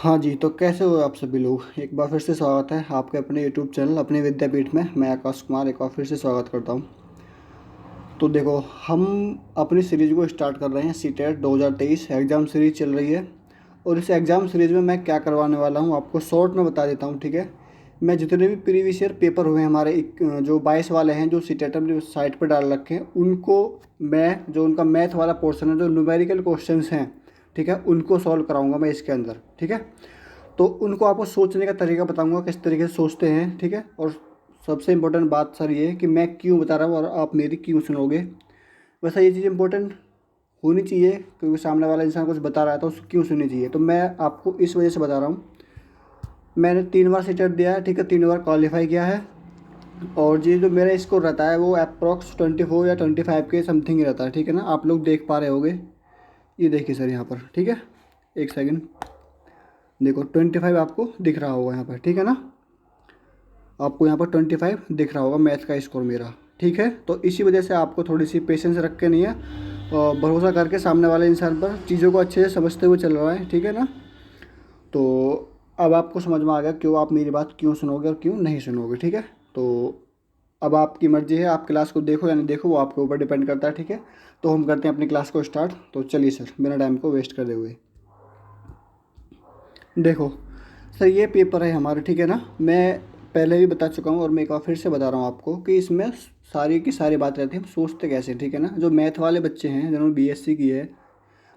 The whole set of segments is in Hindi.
हाँ जी, तो कैसे हो आप सभी लोग। एक बार फिर से स्वागत है आपके अपने यूट्यूब चैनल अपने विद्यापीठ में। मैं आकाश कुमार एक बार फिर से स्वागत करता हूँ। तो देखो, हम अपनी सीरीज़ को स्टार्ट कर रहे हैं। सीटेट 2023 एग्ज़ाम सीरीज़ चल रही है और इस एग्ज़ाम सीरीज़ में मैं क्या करवाने वाला हूँ आपको शॉर्ट में बता देता हूँ, ठीक है। मैं जितने भी प्रीवियस ईयर पेपर हुए हैं हमारे जो 22 वाले हैं, जो सीटेट ने साइट पर डाल रखे हैं, उनको मैं जो उनका मैथ वाला पोर्शन है, जो न्यूमेरिकल क्वेश्चंस हैं, ठीक है, उनको सॉल्व कराऊंगा मैं इसके अंदर, ठीक है। तो उनको आपको सोचने का तरीका बताऊंगा, किस तरीके से सोचते हैं, ठीक है। और सबसे इम्पोर्टेंट बात सर ये है कि मैं क्यों बता रहा हूँ और आप मेरी क्यों सुनोगे। वैसे ये चीज़ इम्पोर्टेंट होनी चाहिए क्योंकि सामने वाला इंसान कुछ बता रहा है तो उसको क्यों सुननी चाहिए। तो मैं आपको इस वजह से बता रहा हूँ। मैंने 3 बार सीटेट दिया है, ठीक है, 3 बार क्वालिफाई किया है। और ये जो मेरा स्कोर रहता है वो अप्रॉक्स 24 या 25 के समथिंग ही रहता है, ठीक है ना। आप लोग देख पा रहे होगे, ये देखिए सर यहाँ पर, ठीक है। एक सेकंड, देखो 25 आपको दिख रहा होगा यहाँ पर, ठीक है ना। आपको यहाँ पर 25 दिख रहा होगा मैथ का स्कोर मेरा, ठीक है। तो इसी वजह से आपको थोड़ी सी पेशेंस रख के नहीं है और भरोसा करके सामने वाले इंसान पर चीज़ों को अच्छे से समझते हुए चल रहा है, ठीक है ना। तो अब आपको समझ में आ गया क्यों आप मेरी बात क्यों सुनोगे और क्यों नहीं सुनोगे, ठीक है। तो अब आपकी मर्ज़ी है, आप क्लास को देखो या नहीं देखो, वो आपके ऊपर डिपेंड करता है, ठीक है। तो हम करते हैं अपनी क्लास को स्टार्ट। तो चलिए सर, बिना टाइम को वेस्ट करते हुए देखो सर, ये पेपर है हमारा, ठीक है ना। मैं पहले भी बता चुका हूँ और मैं एक बार फिर से बता रहा हूँ आपको कि इसमें सारी की सारी बात रहती है हम सोचते कैसे, ठीक है ना। जो मैथ वाले बच्चे हैं जिन्होंने बीएससी की है,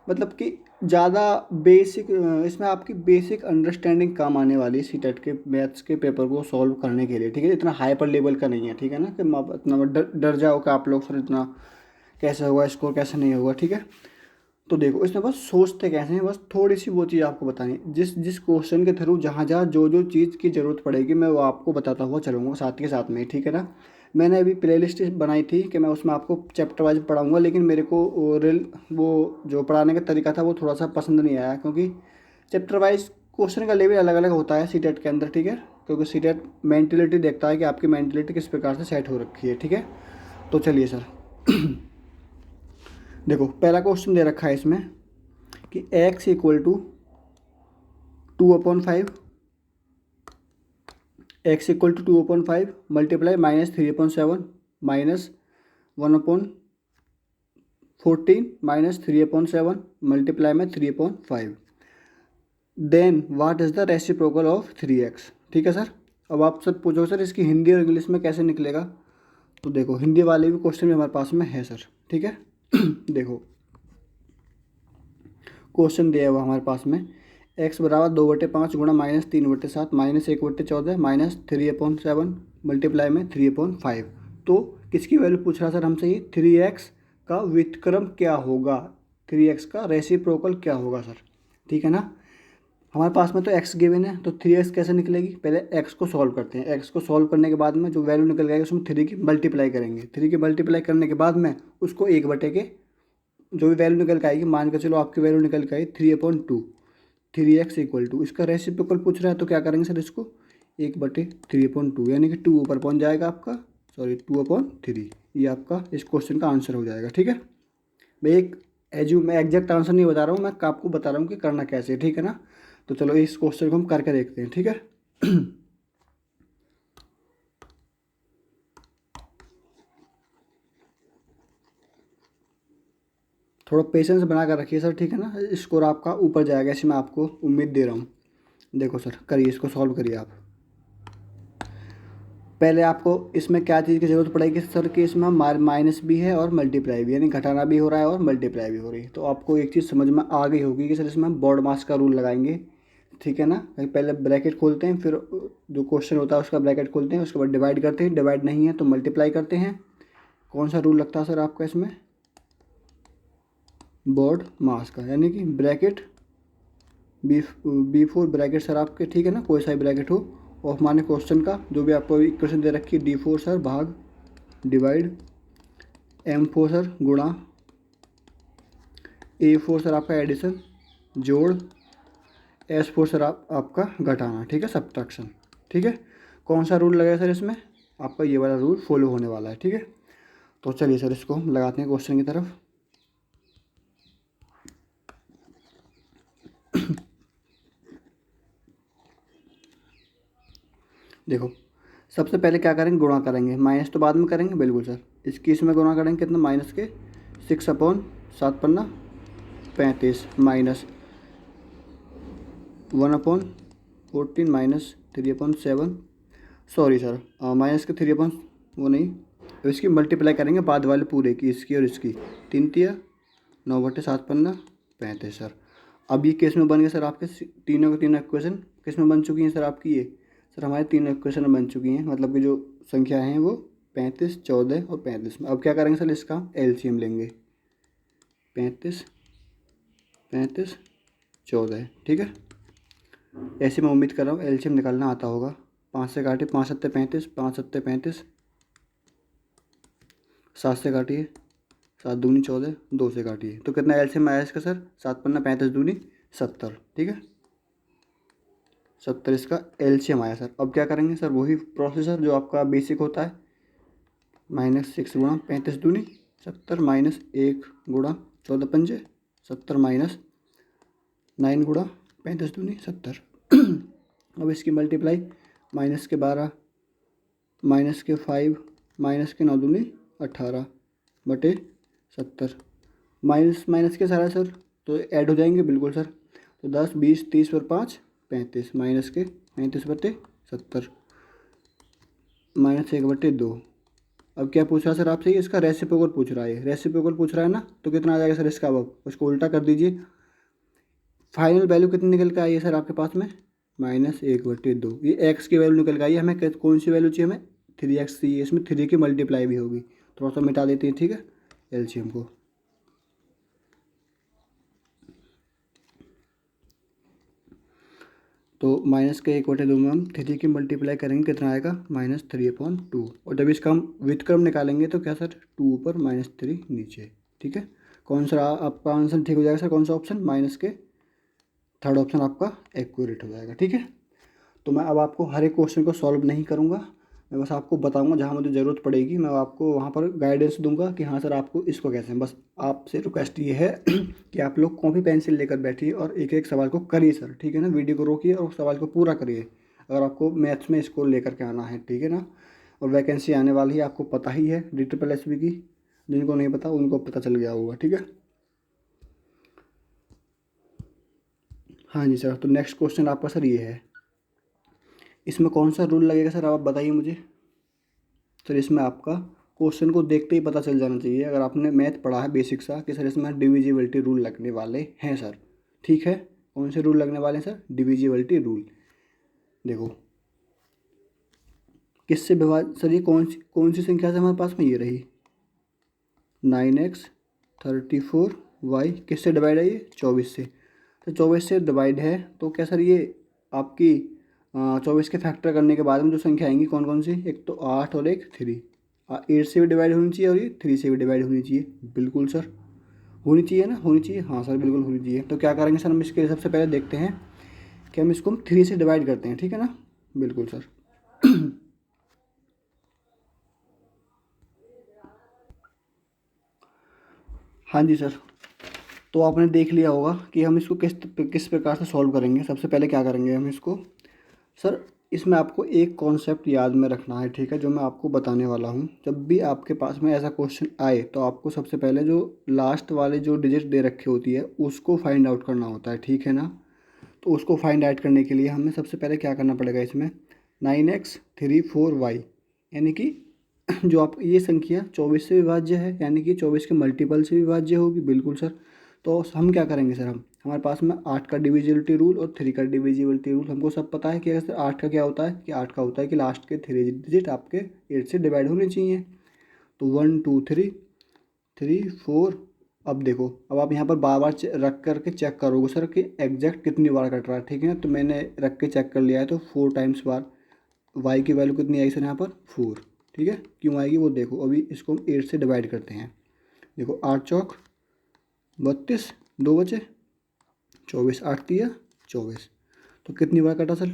मतलब कि ज़्यादा बेसिक, इसमें आपकी बेसिक अंडरस्टैंडिंग काम आने वाली है सीटेट के मैथ्स के पेपर को सॉल्व करने के लिए, ठीक है। इतना हाइपर लेवल का नहीं है, ठीक है ना, कि आप इतना डर जाओ कि आप लोग सर इतना कैसे होगा, स्कोर कैसे नहीं होगा, ठीक है। तो देखो, इसमें बस सोचते कैसे हैं, बस थोड़ी सी वो चीज़ आपको बतानी है। जिस जिस क्वेश्चन के थ्रू जहाँ जहाँ जो जो चीज़ की ज़रूरत पड़ेगी मैं वो आपको बताता हुआ चलूँगा साथ के साथ में, ठीक है ना। मैंने अभी प्ले लिस्ट बनाई थी कि मैं उसमें आपको चैप्टर वाइज पढ़ाऊँगा, लेकिन मेरे को वो जो पढ़ाने का तरीका था वो थोड़ा सा पसंद नहीं आया, क्योंकि चैप्टर वाइज क्वेश्चन का लेवल अलग अलग होता है सीटेट के अंदर, ठीक है। क्योंकि सीटेट मेंटलिटी देखता है कि आपकी मेंटलिटी किस प्रकार से सेट हो रखी है, ठीक है। तो चलिए सर देखो, पहला क्वेश्चन दे रखा है इसमें कि x equal to 2/5, x equal to 2/5 multiply -3/7 minus 1/14 minus 3/7 multiply में 3/5, then what is the reciprocal of 3x, ठीक है सर। अब आप सर पूछो सर इसकी हिंदी और इंग्लिश में कैसे निकलेगा। तो देखो, हिंदी वाले भी क्वेश्चन भी हमारे पास में है सर, ठीक है देखो, क्वेश्चन दिया हुआ हमारे पास में x बराबर 2/5 गुणा -3/7 -1/14 माइनस 3/7 मल्टीप्लाई में 3/5। तो किसकी वैल्यू पूछ रहा सर हमसे, ये 3x का व्युत्क्रम क्या होगा, 3x का रेसिप्रोकल क्या होगा सर, ठीक है ना। हमारे पास में तो x गिवन है, तो 3x कैसे निकलेगी, पहले x को सॉल्व करते हैं। x को सॉल्व करने के बाद में जो वैल्यू निकल जाएगी उसमें 3 की मल्टीप्लाई करेंगे। 3 की मल्टीप्लाई करने के बाद में उसको 1 के जो भी वैल्यू निकल के आएगी, मान के चलो आपकी वैल्यू निकल के आई 3/2, 3x इक्वल टू इसका रेसिप्रोकल पूछ रहा है, तो क्या करेंगे सर इसको 1/3/2, यानी कि 2 ऊपर पहुंच जाएगा आपका, सॉरी 2/3। ये आपका इस क्वेश्चन का आंसर हो जाएगा, ठीक है। मैं एग्जैक्ट आंसर नहीं बता रहा हूँ, मैं आपको बता रहा हूँ कि करना कैसे है, ठीक है ना। तो चलो इस क्वेश्चन को हम करके देखते हैं, ठीक है थोड़ा पेशेंस बना कर रखिए सर, ठीक है ना। स्कोर आपका ऊपर जाएगा, ऐसी मैं आपको उम्मीद दे रहा हूँ। देखो सर, करिए, इसको सॉल्व करिए आप। पहले आपको इसमें क्या चीज़ की ज़रूरत पड़ेगी सर, कि इसमें माइनस भी है और मल्टीप्लाई भी, यानी घटाना भी हो रहा है और मल्टीप्लाई भी हो रही है। तो आपको एक चीज़ समझ में आ गई होगी कि सर इसमें हम बॉड मास का रूल लगाएंगे, ठीक है ना। पहले ब्रैकेट खोलते हैं, फिर जो क्वेश्चन होता है उसका ब्रैकेट खोलते हैं, उसके बाद डिवाइड करते हैं, डिवाइड नहीं है तो मल्टीप्लाई करते हैं। कौन सा रूल लगता है सर आपका इसमें, बॉड मास का, यानी कि bracket B four bracket sir आपके, ठीक है ना, कोई सा भी ब्रैकेट हो। और हमारे क्वेश्चन का जो भी आपको इक्वेशन दे रखी है, D4 सर भाग डिवाइड, M4 सर गुणा, A4 सर आपका एडिशन जोड़, S4 सर आपका घटाना, ठीक है, सब्ट्रैक्शन, ठीक है। कौन सा रूल लगेगा सर इसमें, आपका ये वाला रूल फॉलो होने वाला है, ठीक है। तो चलिए सर इसको हम लगाते हैं क्वेश्चन की तरफ। देखो सबसे पहले क्या करेंगे, गुणा करेंगे, माइनस तो बाद में करेंगे, बिल्कुल सर। इसकी इसमें गुणा करेंगे कितना, माइनस के 6/7 minus 1/14 minus 3/7, sorry sir, minus के 3 वो नहीं, तो इसकी मल्टीप्लाई करेंगे बाद वाले पूरे की, इसकी और इसकी, 3 तिया 9/7 सर। अब ये केस में बन गया सर आपके तीनों के तीनों इक्वेशन किस में बन चुकी हैं सर आपकी, ये सर हमारे तीनों इक्वेशन बन चुकी हैं, मतलब कि जो संख्या हैं वो 35, 14 और 35 में। अब क्या करेंगे सर, इसका एलसीएम लेंगे, 35, 35, 14, ठीक है। ऐसे मैं उम्मीद कर रहा हूँ एलसीएम निकालना आता होगा। 5 से काटिए, 5 सत्ते 35, 5 सत्ते 35, 7 से काटिए, 7 दूनी 14, 2 से काटिए, तो कितना एलसीएम आया इसका सर, 7×5 = 35 दूनी 70, ठीक है, 70 इसका एलसीएम आया सर। अब क्या करेंगे सर, वही प्रोसेसर जो आपका बेसिक होता है, -6 गुणा 35 दूनी 70 माइनस 1 गुणा 14×5 70 माइनस 9 गुणा 35 दूनी 70। अब इसकी मल्टीप्लाई, -12 -5 -9 दूनी 18 बटे 70, माइनस माइनस के सारा सर तो ऐड हो जाएंगे, बिल्कुल सर। तो 10 20 30 और 5 35, माइनस के 35/70 -1/2। अब क्या पूछ रहा है सर आपसे, इसका रेसिप्रोकल पूछ रहा है, रेसिप्रोकल पूछ रहा है ना, तो कितना आ जाएगा सर इसका, अब उसको उल्टा कर दीजिए। फाइनल वैल्यू कितनी निकल के आई है सर आपके पास में, -1/2। ये एक्स की वैल्यू निकल के आई है, हमें कौन सी वैल्यू चाहिए, हमें 3x चाहिए, इसमें 3 की मल्टीप्लाई भी होगी, थोड़ा सा मिटा देते हैं, ठीक है, एलसीएम को। तो -1/2 में हम 3 की मल्टीप्लाई करेंगे, कितना आएगा, -3/2। और जब इसका हम व्युत्क्रम निकालेंगे तो क्या सर, 2 ऊपर -3 नीचे, ठीक है। कौन सा आपका आंसर ठीक हो जाएगा सर, कौन सा ऑप्शन, माइनस के थर्ड ऑप्शन आपका एक्यूरेट हो जाएगा, ठीक है। तो मैं अब आपको हर एक क्वेश्चन को सॉल्व नहीं करूँगा, मैं बस आपको बताऊँगा जहाँ मुझे ज़रूरत पड़ेगी, मैं आपको वहाँ पर गाइडेंस दूंगा कि हाँ सर आपको इसको कैसे, बस आपसे रिक्वेस्ट ये है कि आप लोग कॉपी पेंसिल लेकर बैठिए और एक एक सवाल को करिए सर, ठीक है ना, वीडियो को रोकिए और सवाल को पूरा करिए, अगर आपको मैथ्स में इसको लेकर के आना है, ठीक है ना। और वैकेंसी आने वाली है, आपको पता ही है DSSB की, जिनको नहीं पता उनको पता चल गया होगा, ठीक है। हाँ जी सर, तो नेक्स्ट क्वेश्चन आपका सर ये है, इसमें कौन सा रूल लगेगा सर, आप बताइए मुझे। सर इसमें आपका क्वेश्चन को देखते ही पता चल जाना चाहिए, अगर आपने मैथ पढ़ा है बेसिक सा, कि सर इसमें डिविजिबिलिटी रूल लगने वाले हैं सर, ठीक है। कौन से रूल लगने वाले हैं सर, डिविजिबिलिटी रूल। देखो किससे विभाजन सर, ये कौन सी संख्या से हमारे पास में ये रही, 9x 34y, किससे डिवाइड है ये, 24 से। तो 24 से डिवाइड है, तो क्या सर ये आपकी 24 के फैक्टर करने के बाद में जो संख्या आएंगी कौन कौन सी, एक तो 8 और एक 3, 8 से भी डिवाइड होनी चाहिए और ये 3 से भी डिवाइड होनी चाहिए, बिल्कुल सर, होनी चाहिए ना, होनी चाहिए, हाँ सर बिल्कुल होनी चाहिए। तो क्या करेंगे सर, हम इसके लिए सबसे पहले देखते हैं कि हम इसको 3 से डिवाइड करते हैं, ठीक है ना, बिल्कुल सर। हाँ जी सर, तो आपने देख लिया होगा कि हम इसको किस किस प्रकार से सॉल्व करेंगे। सबसे पहले क्या करेंगे हम इसको सर, इसमें आपको एक कॉन्सेप्ट याद में रखना है, ठीक है, जो मैं आपको बताने वाला हूँ। जब भी आपके पास में ऐसा क्वेश्चन आए तो आपको सबसे पहले जो लास्ट वाले जो डिजिट दे रखी होती है उसको फाइंड आउट करना होता है, ठीक है ना। तो उसको फाइंड आउट करने के लिए हमें सबसे पहले क्या करना पड़ेगा, इसमें 9x 34y, यानी कि जो आप ये संख्या 24 से विभाज्य है, यानी कि 24 के मल्टीपल से विभाज्य होगी, बिल्कुल सर। तो हम क्या करेंगे सर, हम हमारे पास में 8 का डिविजिबिलिटी रूल और 3 का डिविजिबिलिटी रूल हमको सब पता है कि अगर सर 8 का क्या होता है, कि 8 का होता है कि लास्ट के 3 डिजिट आपके 8 से डिवाइड होने चाहिए। तो 1 2 3 3 4। अब देखो, अब आप यहाँ पर बार बार रख करके चेक करोगे सर कि एग्जैक्ट कितनी बार कट रहा है, ठीक है ना। तो मैंने रख के चेक कर लिया है, तो 4 टाइम्स बार वाई की वैल्यू कितनी आई सर यहाँ पर 4, ठीक है। क्यों आएगी वो देखो, अभी इसको हम 8 से डिवाइड करते हैं। देखो 8 चौक 32, 2 बचे 24, 8 तिया 24, तो कितनी बार कटा सर,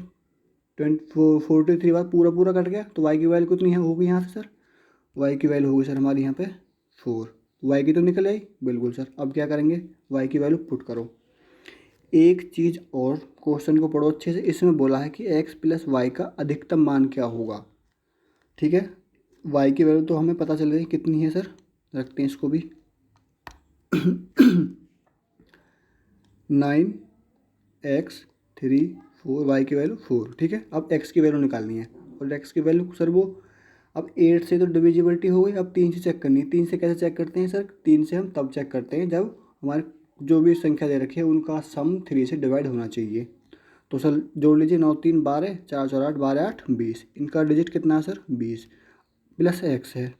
43 बार पूरा पूरा कट गया। तो वाई की वैल्यू कितनी है होगी यहाँ से सर, वाई की वैल्यू होगी सर हमारी यहाँ पे 4, वाई की तो निकल आई, बिल्कुल सर। अब क्या करेंगे, वाई की वैल्यू पुट करो, एक चीज़ और, क्वेश्चन को पढ़ो अच्छे से। इसमें बोला है कि x प्लस वाई का अधिकतम मान क्या होगा। ठीक है, y की वैल्यू तो हमें पता चल गई कितनी है सर, रखते हैं इसको भी 9x3 4, y की वैल्यू 4। ठीक है, अब x की वैल्यू निकालनी है, और x की वैल्यू सर वो, अब 8 से तो डिविजिबिलिटी हो गई, अब 3 से चेक करनी है। 3 से कैसे चेक करते हैं सर, 3 से हम तब चेक करते हैं जब हमारे जो भी संख्या दे रखी है उनका सम 3 से डिवाइड होना चाहिए। तो सर जोड़ लीजिए, 9 3 12, 4 4 8, 12 8 20, इनका डिजिट कितना है सर 20, प्लस x है।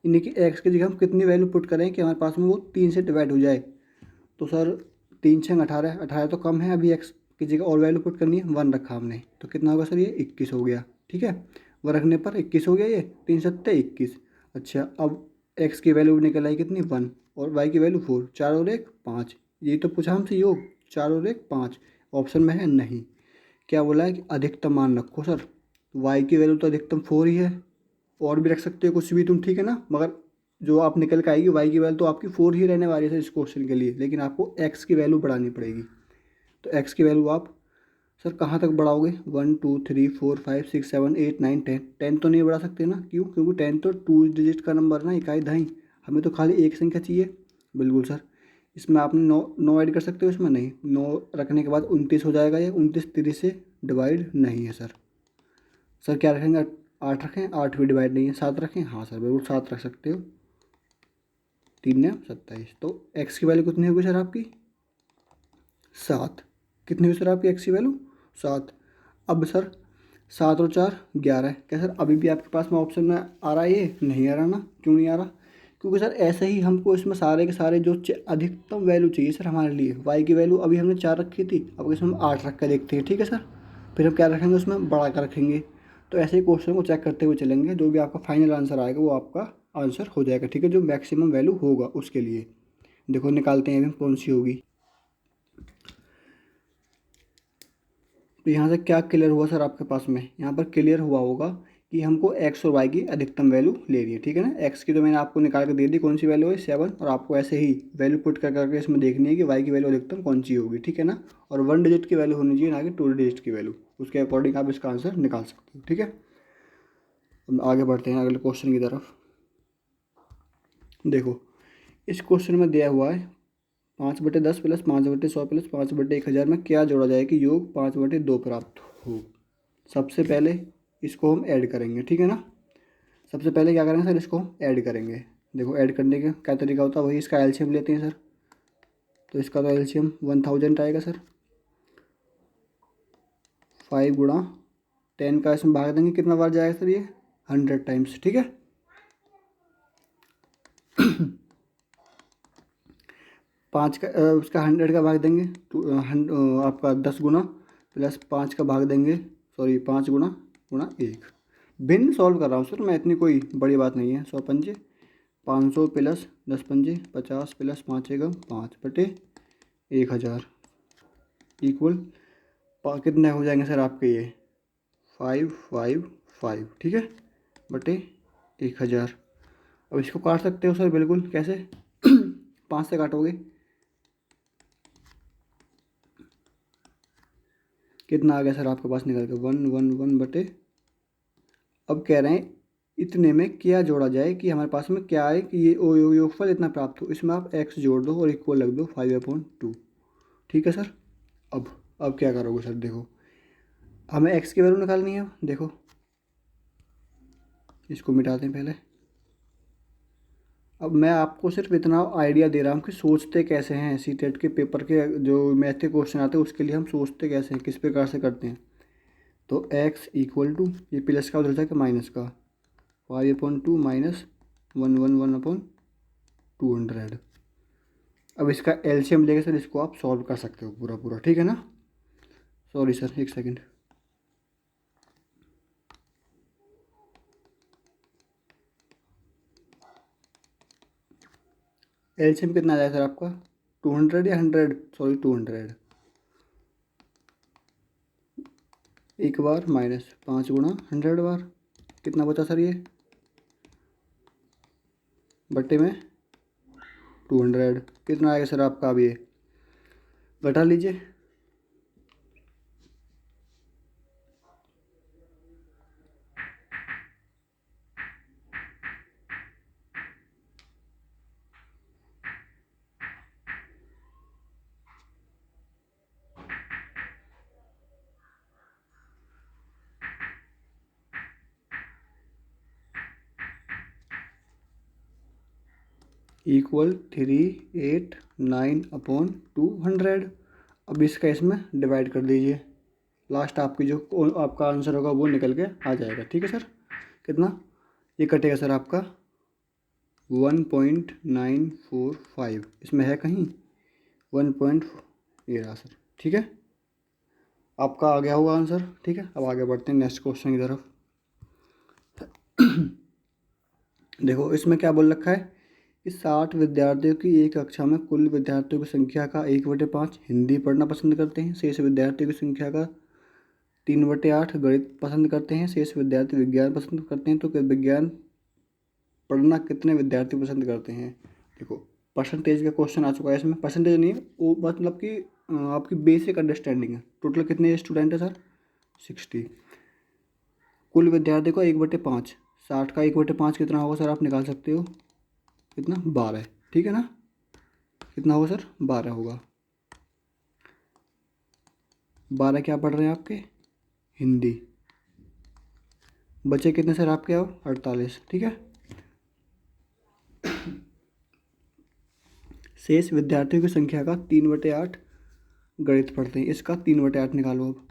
इन्हीं की x की जगह हम कितनी वैल्यू पुट करें कि हमारे पास में वो 3 से डिवाइड हो जाए। तो सर 3 6 18, 18 तो कम है, अभी x की जगह और वैल्यू पुट करनी है, 1 रखा हमने, तो कितना होगा सर ये 21 हो गया। ठीक है, 1 रखने पर 21 हो गया, ये 3 सत्ते 21। अच्छा, अब x की वैल्यू निकल आई कितनी 1, और y की वैल्यू 4, 4 और 1 5। यही तो पूछा हमसे योग, 4 और 1 5, ऑप्शन में है नहीं। क्या बोला है कि अधिकतम मान रखो सर, y की वैल्यू तो अधिकतम 4 ही है, और भी रख सकते हो कुछ भी तुम, ठीक है ना, मगर जो आप निकल के आएगी y की वैल्यू तो आपकी 4 ही रहने वाली है इस क्वेश्चन के लिए, लेकिन आपको x की वैल्यू बढ़ानी पड़ेगी। तो x की वैल्यू आप सर कहाँ तक बढ़ाओगे, 1 2 3 4 5 6 7 8 9 10, 10 तो नहीं बढ़ा सकते ना, क्यों, क्योंकि 10 तो 2 डिजिट का नंबर ना, इकाई दहाई, हमें तो खाली एक संख्या चाहिए। बिल्कुल सर, इसमें आपने 9 ऐड कर सकते हो, इसमें नहीं, 9 रखने के बाद 29 हो जाएगा, ये 29 3 से डिवाइड नहीं है सर। सर क्या रखेंगे, 8 रखें, 8 भी डिवाइड नहीं है, 7 रखें, हाँ सर बिल्कुल 7 रख सकते हो, 3 ने 27। तो x की वैल्यू कितनी होगी सर आपकी 7, कितनी हुई सर आपकी x की वैल्यू 7। अब सर 7 और 4 11, क्या सर अभी भी आपके पास में ऑप्शन में आ रहा है, ये नहीं आ रहा ना, क्यों नहीं आ रहा, क्योंकि सर ऐसे ही हमको इसमें सारे के सारे जो अधिकतम वैल्यू चाहिए सर हमारे लिए, y की वैल्यू अभी हमने 4 रखी थी, अब इसमें हम 8 रख कर देखते हैं। ठीक है सर, फिर हम क्या रखेंगे उसमें, बढ़ा कर रखेंगे। तो ऐसे ही क्वेश्चन को चेक करते हुए चलेंगे, जो भी आपका फाइनल आंसर आएगा वो आपका आंसर हो जाएगा। ठीक है, जो मैक्सिमम वैल्यू होगा उसके लिए देखो निकालते हैं अभी कौन सी होगी। तो यहाँ से क्या क्लियर हुआ सर आपके पास में, यहाँ पर क्लियर हुआ होगा कि हमको x और y की अधिकतम वैल्यू लेनी है। ठीक है ना, x की तो मैंने आपको निकाल कर दे दी, कौन सी वैल्यू है 7, और आपको ऐसे ही वैल्यू पुट कर करके इसमें देखनी है कि y की वैल्यू अधिकतम कौन सी होगी। ठीक है ना, और 1 डिजिट की वैल्यू होनी चाहिए, ना कि 2 डिजिट की वैल्यू, उसके अकॉर्डिंग आप इसका आंसर निकाल सकते हो। ठीक है, अब आगे बढ़ते हैं अगले क्वेश्चन की तरफ। देखो इस क्वेश्चन में दिया हुआ है 5/10 प्लस 5/100 प्लस 5/1000 में क्या जोड़ा जाए कि योग 5/2 प्राप्त हो। सबसे पहले इसको हम ऐड करेंगे। ठीक है ना, सबसे पहले क्या करेंगे सर, इसको हम ऐड करेंगे। देखो ऐड करने का क्या तरीका होता है, वही इसका एलसीएम लेते हैं सर। तो इसका तो एलसीएम 1000 आएगा सर, 5 गुणा 10 का इसमें भाग देंगे, कितना बार जाएगा सर ये 100 टाइम्स। ठीक है, 5 का उसका 100 का भाग देंगे तो आपका 10 गुना प्लस 5 का भाग देंगे, सॉरी 5 गुना गुणा 1। भिन्न सॉल्व कर रहा हूँ सर मैं, इतनी कोई बड़ी बात नहीं है। 100 पंजे 500 प्लस 10 पंजे 50 प्लस 5 एकम 5/1000 इक्वल कितने हो जाएंगे सर आपके ये 555। ठीक है, बटे 1000। अब इसको काट सकते हो सर, बिल्कुल कैसे 5 से काटोगे कितना आ गया सर आपके पास निकल के 111 अब कह रहे हैं इतने में क्या जोड़ा जाए कि हमारे पास में क्या है कि ये योगफल इतना प्राप्त हो। इसमें आप x जोड़ दो और इक्वल रख दो 5/2। ठीक है सर, अब क्या करोगे सर, देखो हमें x की वैल्यू निकालनी है। देखो इसको मिटाते हैं पहले। अब मैं आपको सिर्फ इतना आइडिया दे रहा हूँ कि सोचते कैसे हैं, सी टेट के पेपर के जो मैथ के क्वेश्चन आते हैं उसके लिए हम सोचते कैसे हैं, किस प्रकार से करते हैं। तो x इक्वल टू ये प्लस का उधर जाकर माइनस का 5/2 माइनस 111/200। अब इसका एलसीएम लेके सर इसको आप सॉल्व कर सकते हो पूरा पूरा। ठीक है ना, सॉरी सर एक सेकंड, एलसीएम कितना आ जाएगा सर आपका 200 या 100, सॉरी 200। एक बार माइनस 5 गुणा 100 बार, कितना बचा सर ये बट्टे में 200, कितना आएगा सर आपका, अब ये घटा लीजिए इक्वल 389/200। अब इसका इसमें डिवाइड कर दीजिए, लास्ट आपकी जो आपका आंसर होगा वो निकल के आ जाएगा। ठीक है सर, कितना ये कटेगा सर आपका 1.945, इसमें है कहीं 1. ये रहा सर। ठीक है, आपका आ गया होगा आंसर। ठीक है, अब आगे बढ़ते हैं नेक्स्ट क्वेश्चन की तरफ। देखो इसमें क्या बोल रखा है कि 60 विद्यार्थियों की एक कक्षा में कुल विद्यार्थियों की संख्या का 1/5 हिंदी पढ़ना पसंद करते हैं, शेष विद्यार्थियों की संख्या का 3/8 गणित पसंद करते हैं, शेष विद्यार्थी विज्ञान पसंद करते हैं। तो विज्ञान पढ़ना कितने विद्यार्थी पसंद करते हैं? देखो परसेंटेज का क्वेश्चन आ चुका है इसमें, परसेंटेज नहीं है वो, मतलब कि आपकी बेसिक अंडरस्टैंडिंग है। टोटल कितने स्टूडेंट है सर? 60। कुल विद्यार्थी को 1/5, 60 का 1/5 कितना होगा सर? आप निकाल सकते हो, कितना? 12। ठीक है ना, कितना होगा सर? 12 होगा। 12 क्या पढ़ रहे हैं आपके? हिंदी। बचे कितने सर आपके? और 48। ठीक है, शेष विद्यार्थियों की संख्या का 3/8 गणित पढ़ते हैं, इसका 3/8 निकालो। अब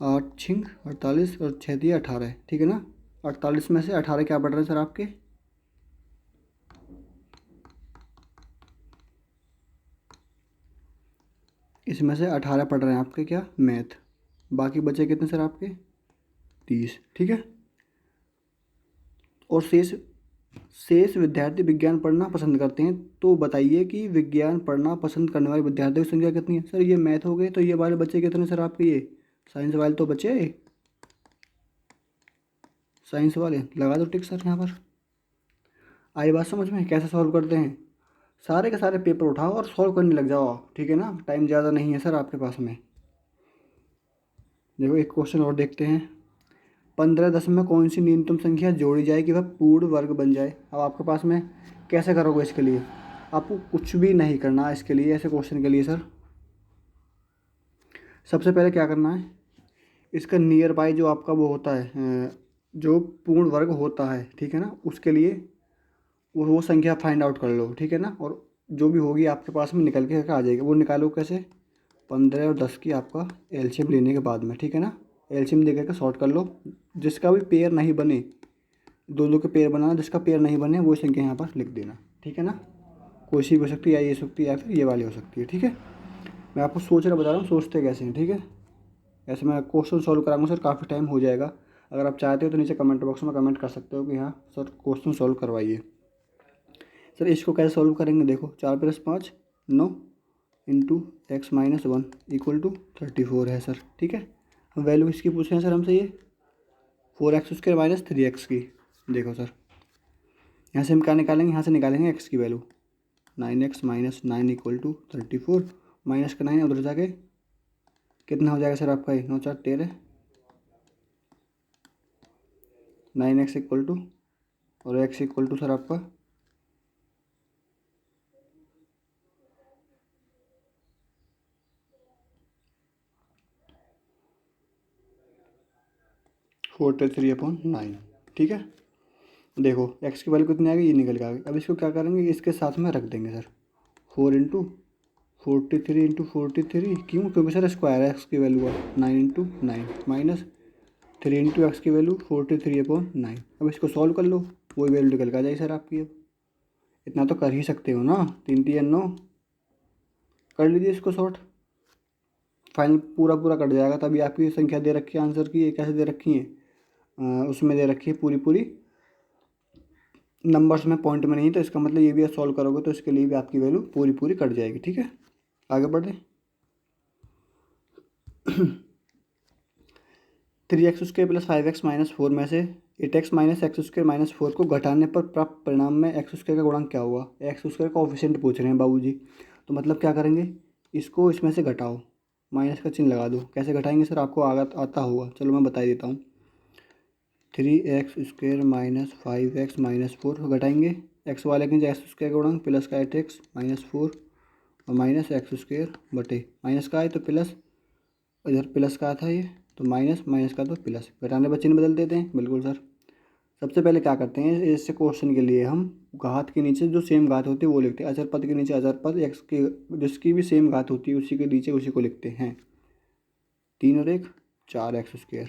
8 छिंग 48 और 6 दिया 18। ठीक है ना, 48 में से 18 क्या पढ़ रहे हैं सर आपके? इसमें से 18 पढ़ रहे हैं आपके क्या? मैथ। बाकी बचे कितने सर आपके? 30। ठीक है, और शेष शेष विद्यार्थी विज्ञान पढ़ना पसंद करते हैं। तो बताइए कि विज्ञान पढ़ना पसंद करने वाले विद्यार्थियों की संख्या कितनी है? सर ये मैथ हो गए, तो ये वाले बच्चे कितने सर आपके? ये साइंस वाले तो बचे, साइंस वाले लगा दो टिक सर यहाँ पर। आई बात समझ में? कैसे सॉल्व करते हैं? सारे के सारे पेपर उठाओ और सॉल्व करने लग जाओ आप। ठीक है ना, टाइम ज़्यादा नहीं है सर आपके पास में। देखो एक क्वेश्चन और देखते हैं। 15 में कौन सी न्यूनतम संख्या जोड़ी जाए कि वह पूर्ण वर्ग बन जाए? अब आपके पास में कैसे करोगे इसके लिए? आपको कुछ भी नहीं करना है इसके लिए, ऐसे क्वेश्चन के लिए सर। सबसे पहले क्या करना है, इसका नियर बाय जो आपका वो होता है, जो पूर्ण वर्ग होता है, ठीक है ना, उसके लिए वो संख्या फाइंड आउट कर लो। ठीक है ना, और जो भी होगी आपके पास में निकल के आ जाएगी। वो निकालो कैसे? 15 और 10 की आपका एलसीएम लेने के बाद में। ठीक है ना, एलसीएम दे करके सॉर्ट कर लो। जिसका भी पेयर नहीं बने, दो के पेयर बनाना, जिसका पेयर नहीं बने वो संख्या यहाँ पर लिख देना। ठीक है ना, कोई सी भी हो सकती है, या ये हो सकती है या फिर ये वाली हो सकती है। ठीक है, मैं आपको सोच रहा बता रहा हूँ, सोचते कैसे हैं। ठीक है, ऐसे मैं क्वेश्चन सॉल्व कराऊंगा सर, काफ़ी टाइम हो जाएगा। अगर आप चाहते हो तो नीचे कमेंट बॉक्स में कमेंट कर सकते हो कि हाँ सर क्वेश्चन सॉल्व करवाइए। सर इसको कैसे सॉल्व करेंगे? देखो 4 + 5 9 इंटू x-1 इक्वल टू 34 है सर। ठीक है, वैल्यू इसकी पूछ रहे हैं सर हमसे, ये 4x² - 3x की। देखो सर यहाँ से हम क्या निकालेंगे? यहाँ से निकालेंगे x की value 9x - 9 equal to 34, minus का 9 उधर जाके कितना हो जाएगा सर आपका? ये 9 4 13, 9x इक्वल टू, और x इक्वल टू सर आपका 43/9। ठीक है, देखो x की वैल्यू कितनी आ गई? ये निकल के आ गई। अब इसको क्या करेंगे? इसके साथ में रख देंगे सर 4 इंटू 43 इंटू 43। क्यों? क्योंकि सर स्क्वायर है एक्स की वैल्यू का। 9 इंटू 9 माइनस 3 इंटू एक्स की वैल्यू 43/9। अब इसको सॉल्व कर लो, वही वैल्यू निकल के आ जाएगी सर आपकी। अब इतना तो कर ही सकते हो ना, 3 3 9 कर लीजिए इसको शॉर्ट, फाइनल पूरा पूरा कट जाएगा। तभी आपकी संख्या दे रखी है आंसर की, ये कैसे दे रखी है? उसमें दे रखी है पूरी पूरी नंबर्स में, पॉइंट में नहीं। तो इसका मतलब ये भी आप सॉल्व करोगे तो इसके लिए भी आपकी वैल्यू पूरी पूरी कट जाएगी। ठीक है, आगे बढ़े। 3x² + 5x - 4 में से 8x - x² - 4 को घटाने पर प्राप्त परिणाम में x² का गुणांक क्या हुआ? x² का ऑफिशिएंट पूछ रहे हैं बाबूजी। तो मतलब क्या करेंगे? इसको इसमें से घटाओ, माइनस का चिन्ह लगा दो। कैसे घटाएंगे सर? आपको आता होगा, चलो मैं बता देता हूँ। 3x² - 5x - 4 घटाएंगे, एक्स वाले के x² का गुणांक प्लस का 8x - 4 और माइनस x² बटे माइनस का है तो प्लस, इधर प्लस का था ये तो माइनस, माइनस का तो प्लस। घटाने पर चिन्ह बदल देते हैं। बिल्कुल सर, सबसे पहले क्या करते हैं, इससे क्वेश्चन के लिए हम घात के नीचे जो सेम घात होती है वो लिखते हैं। अचर पद के नीचे अचर पद, एक्स के जिसकी भी सेम घात होती है उसी के नीचे उसी को लिखते हैं। 3 और 1 4x²,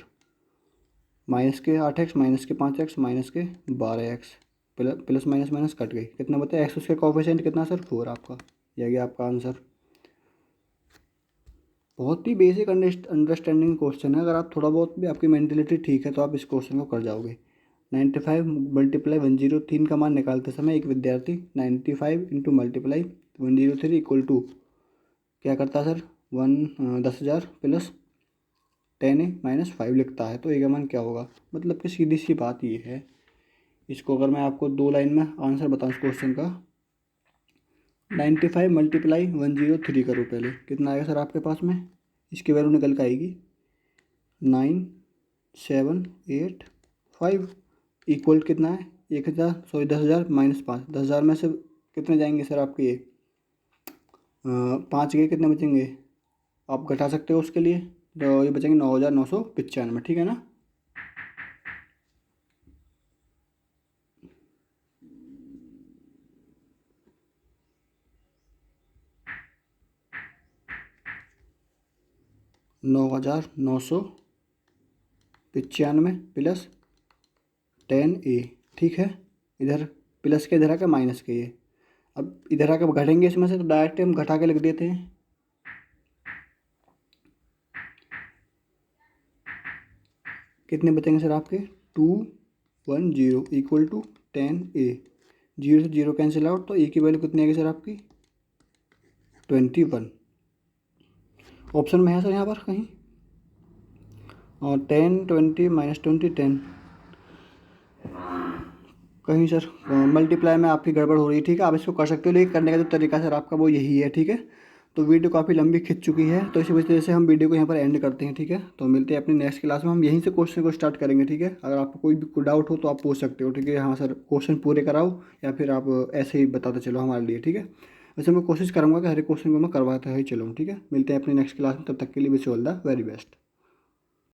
माइनस के 8x, माइनस के 5x, माइनस के 12x, plus minus minus cut गई, कितना बता है x² कोफिशिएंट कितना सर 4 आपका, यह गया आपका आंसर। बहुत ही बेसिक अंडरस्टैंडिंग क्वेश्चन है, अगर आप थोड़ा बहुत भी आपकी मेंटेलिटी ठीक है तो आप इस क्वेश्चन को कर जाओगे। 95 मल्टीप्लाई 103 का मान निकालते समय एक विद्यार्थी 95 इंटू मल्टीप्लाई 103 इक्वल टू क्या करता है सर 10,000 प्लस 10a माइनस 5 लिखता है, तो ए का मान क्या होगा। मतलब कि सीधी सी बात ये है, इसको अगर मैं आपको 2 लाइन में आंसर बताऊँ इस क्वेश्चन का, 95 मल्टीप्लाई 103 करो, पहले कितना आएगा सर आपके पास में, इसकी वैल्यू निकल के आएगी 9785 इक्वल कितना है 10,000 माइनस 5, 10,000 में से कितने जाएंगे सर आपके ये 5 गए, कितने बचेंगे आप घटा सकते हो उसके लिए, तो ये बचेंगे 9,995, ठीक है ना। $9,995 प्लस 10a, ठीक है। इधर प्लस के इधर आकर माइनस के, ये अब इधर आकर घटेंगे इसमें से, तो डायरेक्ट हम घटा के लिख देते हैं। कितने बचेंगे सर आपके 210 इक्वल टू 10a, 0 से 0 कैंसिल आउट, तो ए की वैल्यू कितनी आएगी सर आपकी 21। ऑप्शन में है सर यहाँ पर कहीं, और 10 20 माइनस 20 10 कहीं सर मल्टीप्लाई में आपकी गड़बड़ हो रही है, ठीक है। आप इसको कर सकते हो, लेकिन करने का जो तरीका सर आपका वो यही है, ठीक है। तो वीडियो काफ़ी लंबी खिंच चुकी है, तो इसी वजह से हम वीडियो को यहाँ पर एंड करते हैं, ठीक है। तो मिलते हैं अपनी नेक्स्ट क्लास में, हम यहीं से क्वेश्चन को स्टार्ट करेंगे, ठीक है। अगर आपको कोई भी डाउट हो तो आप पूछ सकते हो, ठीक है। हाँ सर क्वेश्चन पूरे कराओ, या फिर आप ऐसे ही बताते चलो हमारे लिए, ठीक है। वैसे मैं कोशिश करूँगा कि हर एक क्वेश्चन को मैं करवाता ही चलूँ, ठीक है। मिलते हैं अपनी नेक्स्ट क्लास में, तब तक के लिए wish you all the very best.